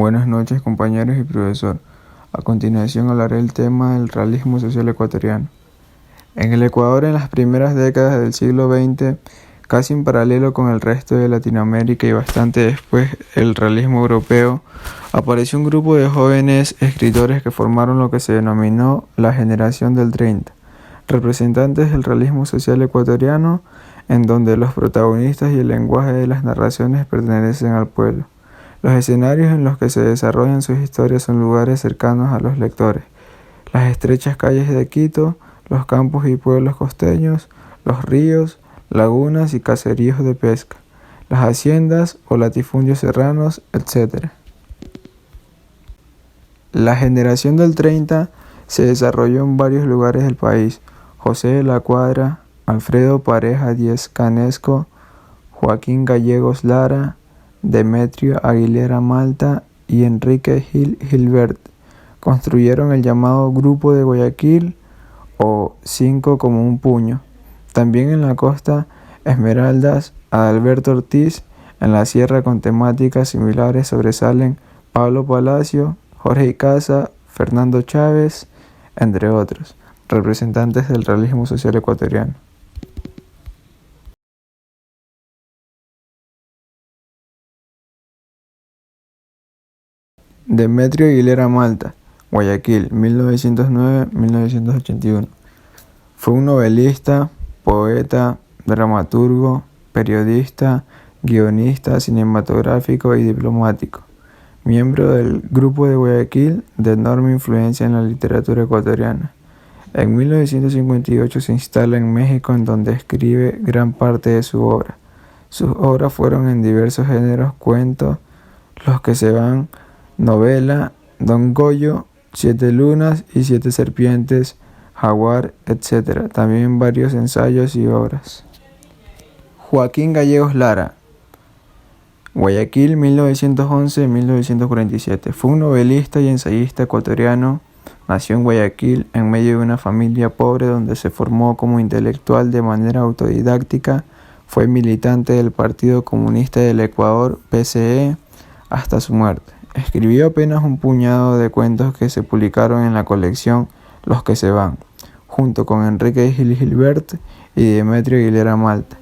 Buenas noches, compañeros y profesor. A continuación hablaré del tema del realismo social ecuatoriano. En el Ecuador, en las primeras décadas del siglo XX, casi en paralelo con el resto de Latinoamérica y bastante después el realismo europeo, apareció un grupo de jóvenes escritores que formaron lo que se denominó la Generación del 30, representantes del realismo social ecuatoriano, en donde los protagonistas y el lenguaje de las narraciones pertenecen al pueblo. Los escenarios en los que se desarrollan sus historias son lugares cercanos a los lectores: las estrechas calles de Quito, los campos y pueblos costeños, los ríos, lagunas y caseríos de pesca, las haciendas o latifundios serranos, etc. La generación del 30 se desarrolló en varios lugares del país: José de la Cuadra, Alfredo Pareja Díez Canesco, Joaquín Gallegos Lara, Demetrio Aguilera Malta y Enrique Gil Gilbert construyeron el llamado Grupo de Guayaquil o Cinco como un puño. También en la costa, Esmeraldas, Adalberto Ortiz. En la sierra, con temáticas similares, sobresalen Pablo Palacio, Jorge Icaza, Fernando Chávez, entre otros, representantes del realismo social ecuatoriano. Demetrio Aguilera Malta, Guayaquil, 1909-1981. Fue un novelista, poeta, dramaturgo, periodista, guionista cinematográfico y diplomático. Miembro del Grupo de Guayaquil, de enorme influencia en la literatura ecuatoriana. En 1958 se instala en México, en donde escribe gran parte de su obra. Sus obras fueron en diversos géneros: cuentos, Los que se van, novela, Don Goyo, Siete lunas y Siete serpientes, Jaguar, etc. También varios ensayos y obras. Joaquín Gallegos Lara, Guayaquil, 1911-1947. Fue un novelista y ensayista ecuatoriano. Nació en Guayaquil en medio de una familia pobre, donde se formó como intelectual de manera autodidáctica. Fue militante del Partido Comunista del Ecuador, PCE, hasta su muerte. Escribió apenas un puñado de cuentos que se publicaron en la colección Los que se van, junto con Enrique Gil Gilbert y Demetrio Aguilera Malta.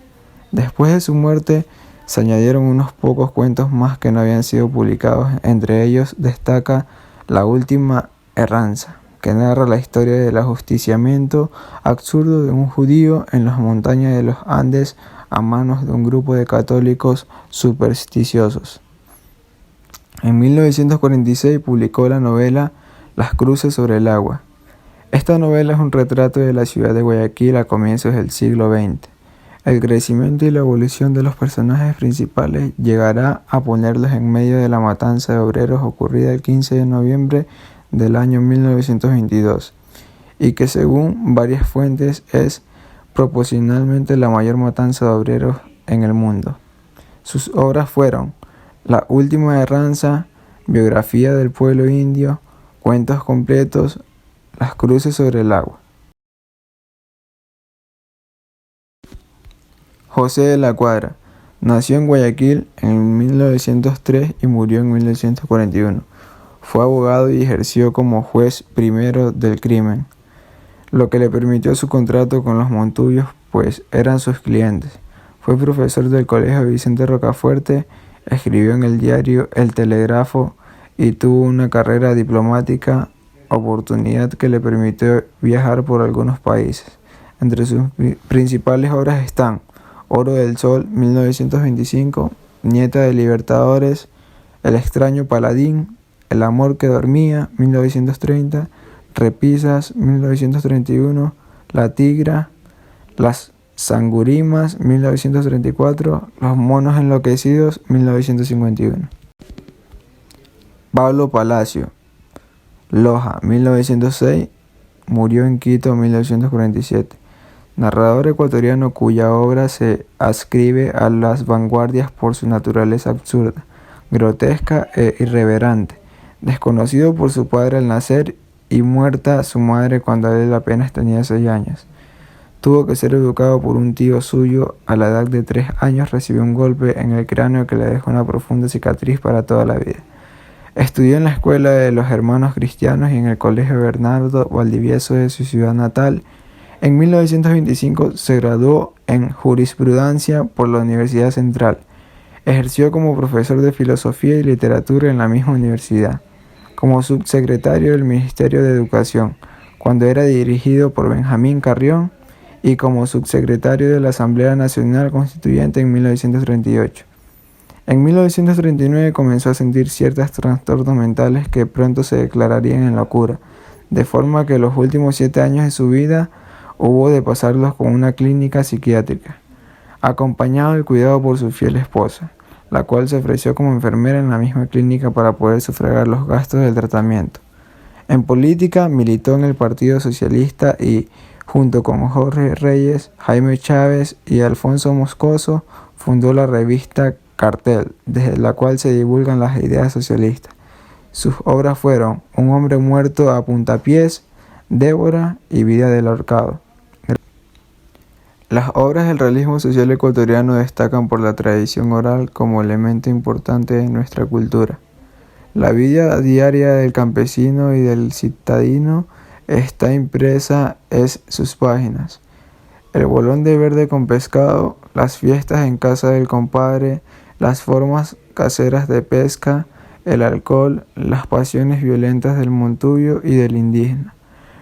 Después de su muerte se añadieron unos pocos cuentos más que no habían sido publicados. Entre ellos destaca La última erranza, que narra la historia del ajusticiamiento absurdo de un judío en las montañas de los Andes a manos de un grupo de católicos supersticiosos. En 1946 publicó la novela Las cruces sobre el agua. Esta novela es un retrato de la ciudad de Guayaquil a comienzos del siglo XX. El crecimiento y la evolución de los personajes principales llegará a ponerlos en medio de la matanza de obreros ocurrida el 15 de noviembre del año 1922, y que según varias fuentes es proporcionalmente la mayor matanza de obreros en el mundo. Sus obras fueron La última erranza, Biografía del pueblo indio, Cuentos completos, Las cruces sobre el agua. José de la Cuadra nació en Guayaquil en 1903 y murió en 1941. Fue abogado y ejerció como juez primero del crimen, lo que le permitió su contrato con los Montuyos, pues eran sus clientes. Fue profesor del Colegio Vicente Rocafuerte, escribió en el diario El Telégrafo y tuvo una carrera diplomática, oportunidad que le permitió viajar por algunos países. Entre sus principales obras están Oro del Sol, 1925, Nieta de Libertadores, El extraño paladín, El amor que dormía, 1930, Repisas, 1931, La tigra, Las sangurimas, 1934, Los monos enloquecidos, 1951. Pablo Palacio, Loja, 1906, murió en Quito, 1947. Narrador ecuatoriano cuya obra se adscribe a las vanguardias por su naturaleza absurda, grotesca e irreverente. Desconocido por su padre al nacer y muerta su madre cuando él apenas tenía 6 años. Tuvo que ser educado por un tío suyo. A la edad de 3 años recibió un golpe en el cráneo que le dejó una profunda cicatriz para toda la vida. Estudió en la Escuela de los Hermanos Cristianos y en el Colegio Bernardo Valdivieso de su ciudad natal. En 1925 se graduó en Jurisprudencia por la Universidad Central. Ejerció como profesor de Filosofía y Literatura en la misma universidad, como subsecretario del Ministerio de Educación, cuando era dirigido por Benjamín Carrión, y como subsecretario de la Asamblea Nacional Constituyente en 1938. En 1939 comenzó a sentir ciertos trastornos mentales que pronto se declararían en locura, de forma que los últimos 7 años de su vida hubo de pasarlos con una clínica psiquiátrica, acompañado y cuidado por su fiel esposa, la cual se ofreció como enfermera en la misma clínica para poder sufragar los gastos del tratamiento. En política militó en el Partido Socialista y, junto con Jorge Reyes, Jaime Chávez y Alfonso Moscoso, fundó la revista Cartel, desde la cual se divulgan las ideas socialistas. Sus obras fueron Un hombre muerto a puntapiés, Débora y Vida del ahorcado. Las obras del realismo social ecuatoriano destacan por la tradición oral como elemento importante de nuestra cultura. La vida diaria del campesino y del citadino está impresa en sus páginas. El bolón de verde con pescado, las fiestas en casa del compadre, las formas caseras de pesca, el alcohol, las pasiones violentas del montuyo y del indígena,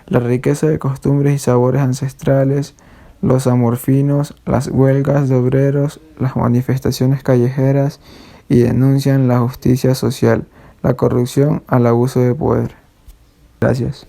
la riqueza de costumbres y sabores ancestrales, los amorfinos, las huelgas de obreros, las manifestaciones callejeras y denuncian la justicia social, la corrupción al abuso de poder. Gracias.